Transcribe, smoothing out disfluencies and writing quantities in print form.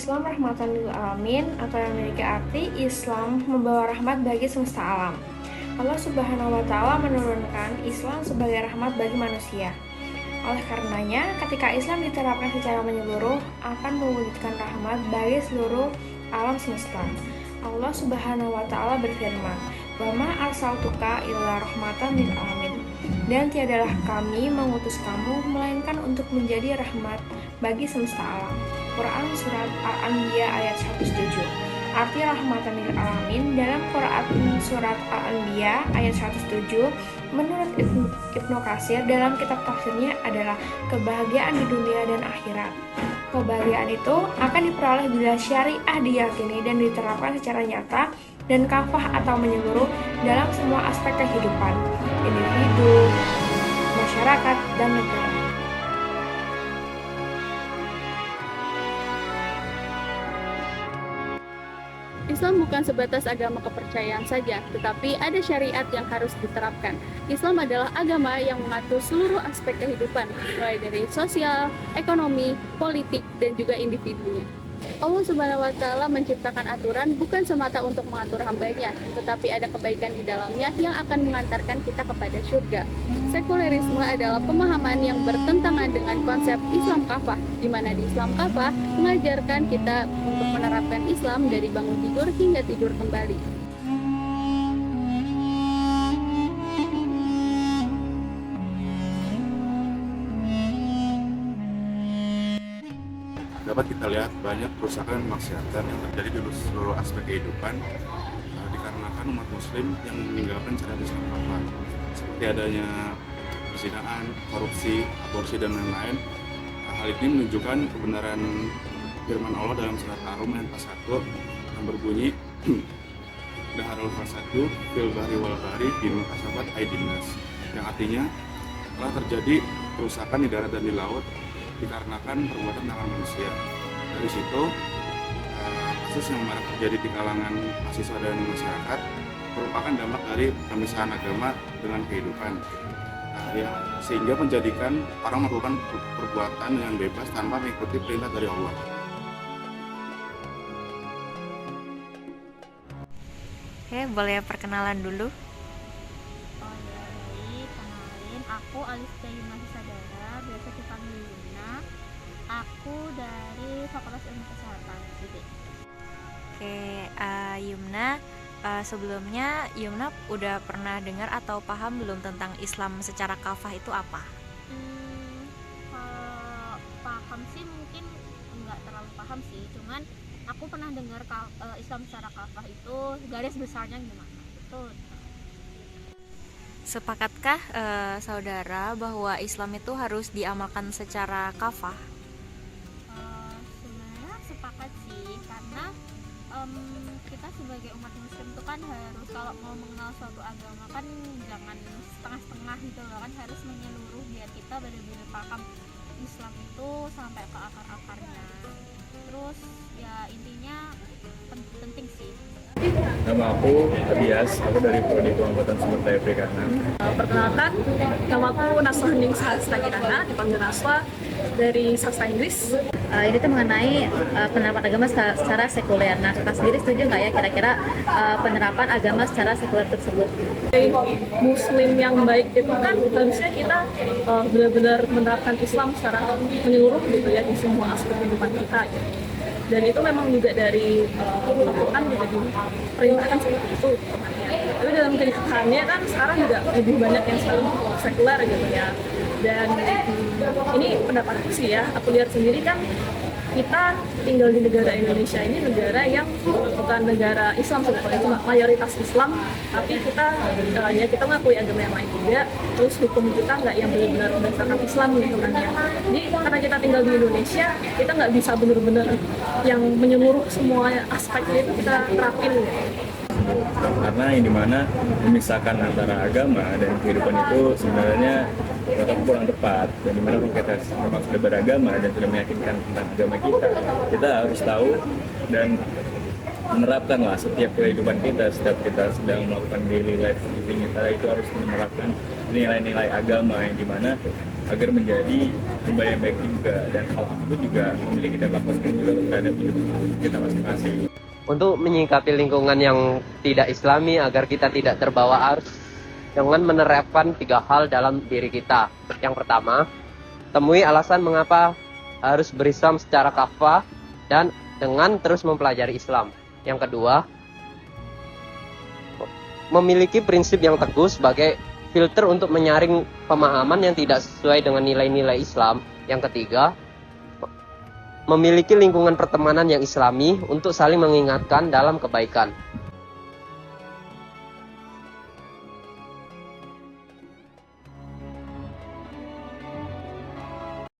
Islam rahmatan lil alamin atau yang memiliki arti Islam membawa rahmat bagi semesta alam. Allah Subhanahu wa taala menurunkan Islam sebagai rahmat bagi manusia. Oleh karenanya, ketika Islam diterapkan secara menyeluruh akan mewujudkan rahmat bagi seluruh alam semesta. Allah Subhanahu wa taala berfirman, "Wa ma arsaltuka illa rahmatan lil alamin." Dan tiadalah kami mengutus kamu melainkan untuk menjadi rahmat bagi semesta alam. Quran Surat Al-Anbiya ayat 107. Arti rahmatan lil alamin dalam Quran Surat Al-Anbiya ayat 107 menurut Ibnu Katsir dalam kitab tafsirnya adalah kebahagiaan di dunia dan akhirat. Kebahagiaan itu akan diperoleh bila syariah diyakini dan diterapkan secara nyata dan kafah atau menyeluruh dalam semua aspek kehidupan individu, masyarakat, dan negara. Islam bukan sebatas agama kepercayaan saja, tetapi ada syariat yang harus diterapkan. Islam adalah agama yang mengatur seluruh aspek kehidupan, mulai dari sosial, ekonomi, politik, dan juga individunya. Allah Subhanahu wa taala menciptakan aturan bukan semata untuk mengatur hambanya, tetapi ada kebaikan di dalamnya yang akan mengantarkan kita kepada surga. Sekulerisme adalah pemahaman yang bertentangan dengan konsep Islam kafah, di mana di Islam kafah mengajarkan kita untuk menerapkan Islam dari bangun tidur hingga tidur kembali. Dapat kita lihat banyak kerusakan dan kemaksiatan yang terjadi di seluruh aspek kehidupan dikarenakan umat muslim yang meninggalkan cara Islam kafah, seperti adanya perzinahan, korupsi, aborsi, dan lain-lain. Hal ini menunjukkan kebenaran firman Allah dalam surat Ar-Rum ayat 1 yang berbunyi Daharul fasadu fil bahri wal bahri bima kasabat aydin nas, yang artinya telah terjadi kerusakan di darat dan di laut dikarenakan perbuatan tangan manusia. Dari situ, kasus yang marak terjadi di kalangan mahasiswa dan masyarakat merupakan dampak dari pemisahan agama dengan kehidupan, sehingga menjadikan orang melakukan perbuatan yang bebas tanpa mengikuti perintah dari Allah. Oke, boleh perkenalan dulu? Oh ya, baik, kenalin, aku Alicia Yumna Sadara, biasa dipanggil Yumna. Aku dari Fakultas Ilmu Kesehatan UID. Oke, Yumna, sebelumnya Yumna udah pernah dengar atau paham belum tentang Islam secara kafah itu apa? Kalau paham sih mungkin nggak terlalu paham sih, cuman aku pernah dengar Islam secara kafah itu garis besarnya gimana, betul. Sepakatkah saudara bahwa Islam itu harus diamalkan secara kafah? Sebenarnya sepakat sih, karena kita sebagai umat muslim itu kan harus, kalau mau mengenal suatu agama kan jangan setengah-setengah gitu loh, kan harus menyeluruh biar kita benar-benar paham Islam itu sampai ke akar-akarnya. Terus ya intinya penting sih. Nama aku Tobias, aku dari Prodi Pengamatan Sumber Daya Perikanan. Perkenalkan, nama aku Naswa Hening Sahastra Kirana, dipanggil Naswa, dari sastra Inggris. Ini tuh mengenai penerapan agama secara sekuler. Nah, kakak sendiri setuju nggak ya kira-kira penerapan agama secara sekuler tersebut? Muslim yang baik itu kan harusnya kita benar-benar menerapkan Islam secara menyeluruh gitu ya di semua aspek kehidupan kita gitu. Dan itu memang juga dari Al-Quran juga diperintahkan seperti itu. Tapi dalam kenyataannya kan sekarang juga lebih banyak yang sekuler gitu ya. Dan ini pendapatku sih ya, aku lihat sendiri kan kita tinggal di negara Indonesia, ini negara yang bukan negara Islam sebetulnya, cuma mayoritas Islam, tapi kita ya kita mengakui agama yang lain juga, terus hukum kita nggak yang benar-benar berdasarkan Islam gitu kan ya. Jadi karena kita tinggal di Indonesia, kita nggak bisa benar-benar yang menyeluruh semua aspeknya itu kita terapin gitu. Karena yang dimana memisahkan antara agama dan kehidupan itu sebenarnya kurang tepat. Dan dimana kalau kita memang sudah beragama dan sudah meyakinkan tentang agama kita harus tahu dan menerapkan lah setiap kehidupan kita, setiap kita sedang melakukan daily life living kita itu harus menerapkan nilai-nilai agama yang dimana agar menjadi pribadi yang baik juga, dan hal tersebut juga memiliki dampak positif juga terhadap hidup kita masing-masing. Untuk menyikapi lingkungan yang tidak islami agar kita tidak terbawa arus dengan menerapkan 3 hal dalam diri kita. Yang pertama, temui alasan mengapa harus berislam secara kafah dan dengan terus mempelajari Islam. Yang kedua, memiliki prinsip yang teguh sebagai filter untuk menyaring pemahaman yang tidak sesuai dengan nilai-nilai Islam. Yang ketiga, memiliki lingkungan pertemanan yang islami untuk saling mengingatkan dalam kebaikan.